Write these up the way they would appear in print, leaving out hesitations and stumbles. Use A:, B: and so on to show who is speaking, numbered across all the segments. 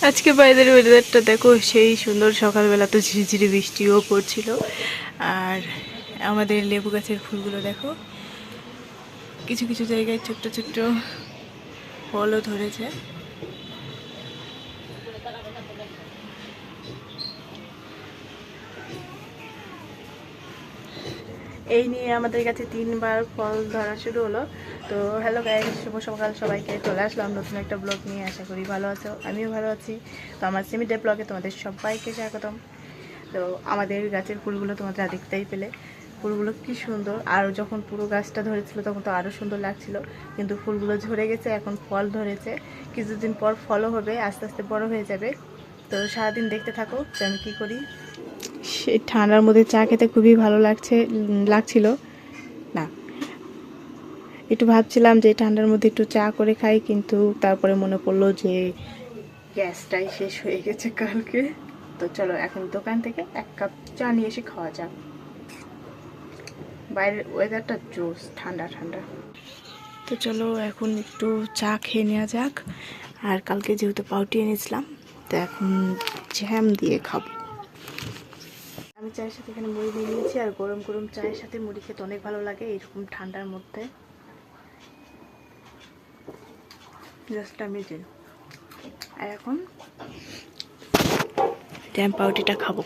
A: আজকে বাইরের ওয়েদারটা দেখো, সেই সুন্দর। সকালবেলা তো ঝিরিঝিরি বৃষ্টিও পড়ছিল। আর আমাদের লেবু গাছের ফুলগুলো দেখো, কিছু কিছু জায়গায় ছোট্ট ছোট্ট ফলও ধরেছে। এই নিয়ে আমাদের কাছে 3বার ফল ধরা শুরু হলো। তো হ্যালো গাইস, শুভ সকাল সবাইকে। চলে আসলাম নতুন একটা ব্লগ নিয়ে। আশা করি ভালো আছো, আমিও ভালো আছি। তো আমার সেমি ডে ব্লগে তোমাদের সবাইকে স্বাগতম। তো আমাদের গাছের ফুলগুলো তোমরা দেখতেই পেলে, ফুলগুলো কি সুন্দর। আর যখন পুরো গাছটা ধরেছিল তখন তো আরও সুন্দর লাগছিল, কিন্তু ফুলগুলো ঝরে গেছে, এখন ফল ধরেছে। কিছুদিন পর ফলও হবে, আস্তে আস্তে বড় হয়ে যাবে। তো সারাদিন দেখতে থাকো যে আমি কী করি। সেই ঠান্ডার মধ্যে চা খেতে খুবই ভালো লাগছিল না, একটু ভাবছিলাম যে ঠান্ডার মধ্যে একটু চা করে খাই, কিন্তু তারপরে মনে পড়লো যে গ্যাসটাই শেষ হয়ে গেছে কালকে। তো চলো এখন দোকান থেকে 1 কাপ চা নিয়ে এসে খাওয়া যাক। বাইরের ওয়েদারটা জোস, ঠান্ডা ঠান্ডা। তো চলো এখন একটু চা খেয়ে নেওয়া যাক। আর কালকে যেহেতু পাউটি এনেছিলাম, তো এখন জ্যাম দিয়ে খাবো। আমি চায়ের সাথে এখানে মুড়ি নিয়ে নিয়েছি, আর গরম গরম চায়ের সাথে মুড়ি খেতে অনেক ভালো লাগে এরকম ঠান্ডার মধ্যে। জাস্ট আমি যে আর এখন জ্যাম পাউটিটা খাবো,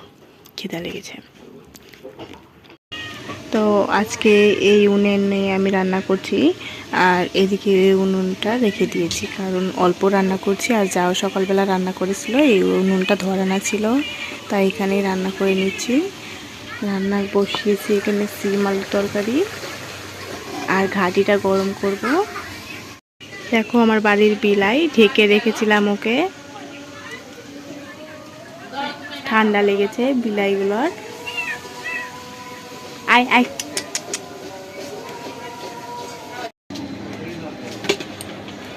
A: খিদা লেগেছে। তো আজকে এই উনুনে আমি রান্না করছি, আর এদিকে উনুনটা রেখে দিয়েছি, কারণ অল্প রান্না করছি। আর যাও সকালবেলা রান্না করেছিল, এই উনুনটা ধরানো ছিল, তাই এখানেই রান্না করে নিচ্ছি। রান্না বসিয়েছি এখানে সিম আলু তরকারি, আর ঘাটিটা গরম করব। দেখো আমার বাড়ির বিলাই, ঢেকে রেখেছিলাম ওকে, ঠান্ডা লেগেছে বিলাইগুলোর। আয় আয়,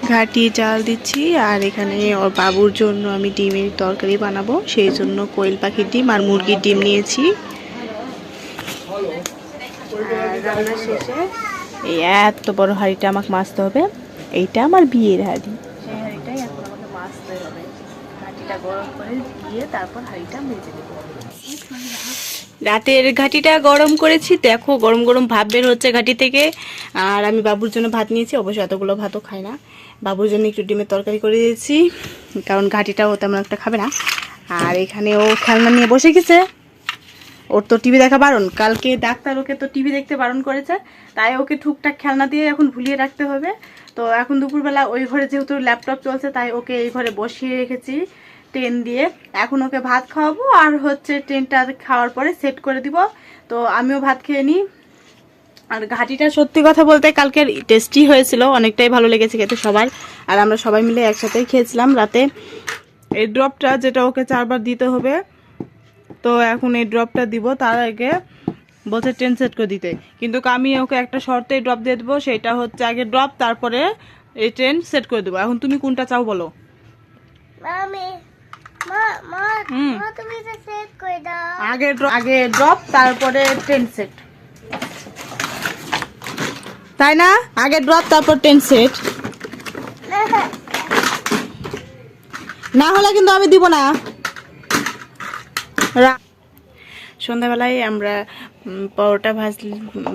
A: ঘাটি জাল দিচ্ছি। আর এখানে ওর বাবুর জন্য আমি ডিমের তরকারি বানাবো, সেই জন্য কোয়েল পাখির ডিম আর মুরগির ডিম নিয়েছি। আর রান্না শেষে এই এত বড় হাঁড়িটা আমাকে মাজতে হবে, এইটা আমার বিয়ের হাঁড়ি, সেই হাঁড়িটাই এখন আমাকে মাজতে হবে। হাঁড়িটা গরম করে দিয়ে তারপর হাঁড়িটা মেজে দেবো। রাতের ঘাটিটা গরম করেছি, দেখো গরম গরম ভাত বের হচ্ছে ঘাটি থেকে। আর আমি বাবুর জন্য ভাত নিয়েছি, অবশ্যই এতগুলো ভাতও খাই না। বাবুর জন্য একটু ডিমের তরকারি করে দিয়েছি, কারণ ঘাটিটাও তেমন একটা খাবে না। আর এখানে ও খেলনা নিয়ে বসে গেছে, ওর তো টিভি দেখা বারণ। কালকে ডাক্তার ওকে তো টিভি দেখতে বারণ করেছে, তাই ওকে টুকটাক খেলনা দিয়ে এখন ভুলিয়ে রাখতে হবে। তো এখন দুপুরবেলা ওই ঘরে যেহেতু ল্যাপটপ চলছে, তাই ওকে এই ঘরে বসিয়ে রেখেছি ট্রেন দিয়ে। এখন ওকে ভাত খাওয়াবো, আর হচ্ছে ট্রেনটা খাওয়ার পরে সেট করে দিব। তো আমিও ভাত খেয়ে নিই। আর ঘাটিটা সত্যি কথা বলতে কালকের টেস্টি হয়েছিল, অনেকটাই ভালো লেগেছে খেতে সবার। আর আমরা সবাই মিলে একসাথেই খেয়েছিলাম রাতে। এই ড্রপটা যেটা ওকে 4বার দিতে হবে, তো এখন এই ড্রপটা দিব। তার আগে বলছে ট্রেন সেট করে দিতে, কিন্তু আমি ওকে একটা শর্তে ড্রপ দিয়ে দেবো, সেটা হচ্ছে আগে ড্রপ, তারপরে এই ট্রেন সেট করে দেবো। এখন তুমি কোনটা চাও বলো? আগে ড্রপ তারপরে ট্রেন সেট, তাই না? আগে ড্রপ তারপর ট্রেন সেট, না হলে কিন্তু আমি দিব না। সন্ধ্যাবেলায় আমরা পরোটা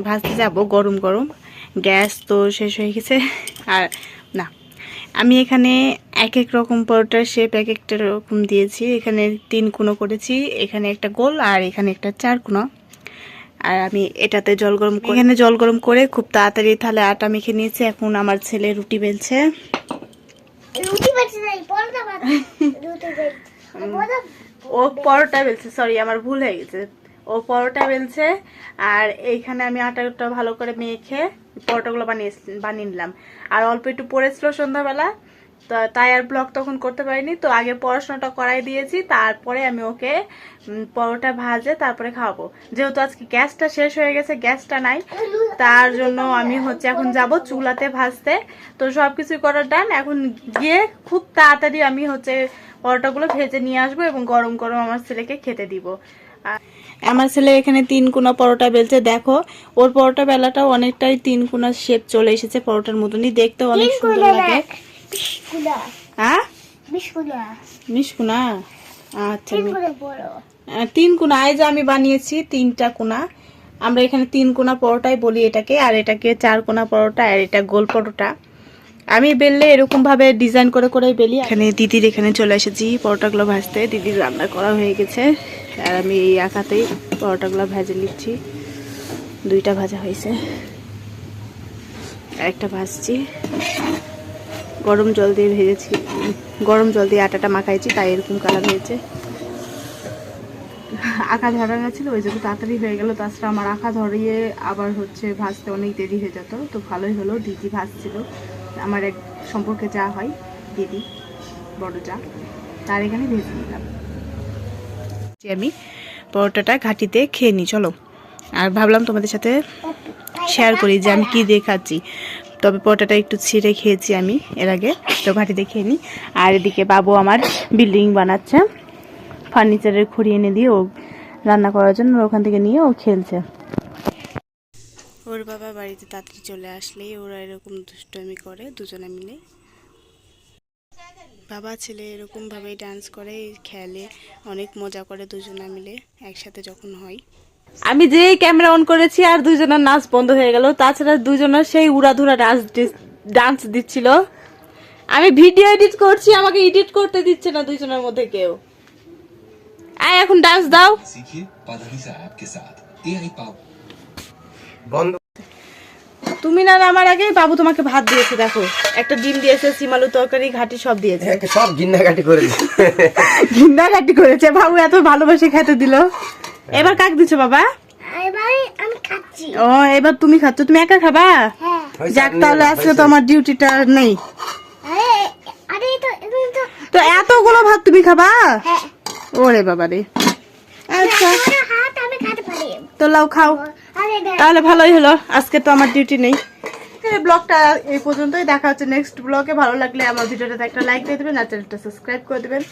A: ভাজতে যাব, গরম গরম। গ্যাস তো শেষ হয়ে গেছে। আর না, আমি এখানে এক এক রকম পরোটার শেপ এক একটা রকম দিয়েছি। এখানে 3 কোণো করেছি, এখানে একটা গোল, আর এখানে একটা 4 কোণো। আর আমি এটাতে এখানে জল গরম করে খুব তাড়াতাড়ি তাহলে আটা মেখে নিয়েছি। এখন আমার ছেলে রুটি বেলছে। ও পরোটা বেলছে, সরি আমার ভুল হয়ে গেছে, ও পরোটা বেলছে। আর এইখানে আমি আটাটা ভালো করে মেখে পরোটাগুলো বানিয়ে নিলাম। আর অল্প একটু পড়েছিল সন্ধ্যাবেলা, তো তাই আর ব্লগ তখন করতে পারিনি। তো আগে পড়াশোনাটা করাই দিয়েছি, তারপরে আমি ওকে পরোটা ভাজে তারপরে খাওয়াবো। যেহেতু আজকে গ্যাসটা শেষ হয়ে গেছে, গ্যাসটা নাই, তার জন্য আমি হচ্ছে এখন যাব চুলাতে ভাজতে। তো সবকিছু করার ডান, এখন গিয়ে খুব তাড়াতাড়ি আমি হচ্ছে পরোটাগুলো ভেজে নিয়ে আসবো এবং গরম গরম আমার ছেলেকে খেতে দিব। আমার ছেলে এখানে 3 কোণা পরোটা বেলছে, দেখো ওর পরোটা বেলাটাও অনেকটাই 3 কোণা শেপ চলে এসেছে, পরোটার মতনই দেখতে অনেক সুন্দর লাগে। হ্যাঁ, মিশকুনা আচ্ছা 3 কোনা এই যে আমি বানিয়েছি 3টা কোনা। আমরা এখানে 3 কোনা পরোটাই বলি এটাকে, আর এটাকে 4 কোনা পরোটা, আর এটা গোল পরোটা। আমি বেললে এরকম ভাবে ডিজাইন করে করে বেলি। এখানে দিদির এখানে চলে এসেছি পরোটাগুলো ভাজতে। দিদির রান্না করা হয়ে গেছে আর আমি এই আঁকাতেই পরোটাগুলো ভেজে নিচ্ছি। 2টা ভাজা হয়েছে, একটা ভাজছি। গরম জল দিয়ে ভেজেছি, গরম জল দিয়ে আটাটা মাখাইছি, তাই এরকম কালার হয়েছে। আঁকা ধরানো ছিল ওই জন্য তাড়াতাড়ি হয়ে গেল। তাছাড়া আমার আঁকা ধরিয়ে আবার হচ্ছে ভাজতে অনেক দেরি হয়ে যেত, তো ভালোই হলো দিদি ভাজছিল। আমার এক সম্পর্কে যা হয় দিদি, বড় যা, তার এখানে ভেজে নিলাম। আমি পরোটাটা ঘাটিতে খেয়ে নিই চলো। আর ভাবলাম তোমাদের সাথে শেয়ার করি যে আমি কি দিয়ে খাচ্ছি। তবে পরোটাটা একটু ছিঁড়ে খেয়েছি আমি এর আগে, তো ঘাটিতে খেয়ে নিই। আর এদিকে বাবু আমার বিল্ডিং বানাচ্ছে, ফার্নিচারের খড়ি এনে দিয়ে ও রান্না করার জন্য ওখান থেকে নিয়ে ও খেলছে। ওর বাবা বাড়িতে তাড়াতাড়ি চলে আসলেই ওরা এরকম দুষ্টুমি করে দুজনে মিলে। বাবা ছেলে এরকম ভাবেই ডান্স করে, খেলে, অনেক মজা করে দুজনে মিলে একসাথে যখন হয়। আমি যেই ক্যামেরা অন করেছি আর দুজনের নাচ বন্ধ হয়ে গেল। তাছাড়া দুজনের সেই উড়াধুরা ডান্স দিচ্ছিল। আমি ভিডিও এডিট করছি, আমাকে এডিট করতে দিচ্ছে না দুজনের মধ্যে কেউ। আয় এখন ডান্স দাও। তুমি না আমার আগে বাবু তোমাকে ভাত দিয়েছে, দেখো একটা ডিম দিয়েছে, সিমালু তরকারি, ঘাটি সব দিয়েছে।
B: সব গিন্নাঘাটি করেছে,
A: গিন্নাঘাটি করেছে। বাবু এত ভালোবাসে খেতে দিল। এবার কাক দিছো বাবা? ও এবার তুমি খাচ্ছ, তুমি একা খাবা? যাক তাহলে আজকে তো আমার ডিউটিটা নেই। তো এতগুলো ভাত তুমি খাবা? ওরে বাবা রে, আচ্ছা তো লাও খাও তাহলে, ভালোই হলো। আজকে তো আমার ডিউটি নেই। ব্লগটা এই পর্যন্তই, দেখা হচ্ছে নেক্সট ব্লগে। ভালো লাগলে আমার ভিডিওটাতে একটা লাইক দিয়ে দেবেন আর চ্যানেলটা সাবস্ক্রাইব করে দেবেন।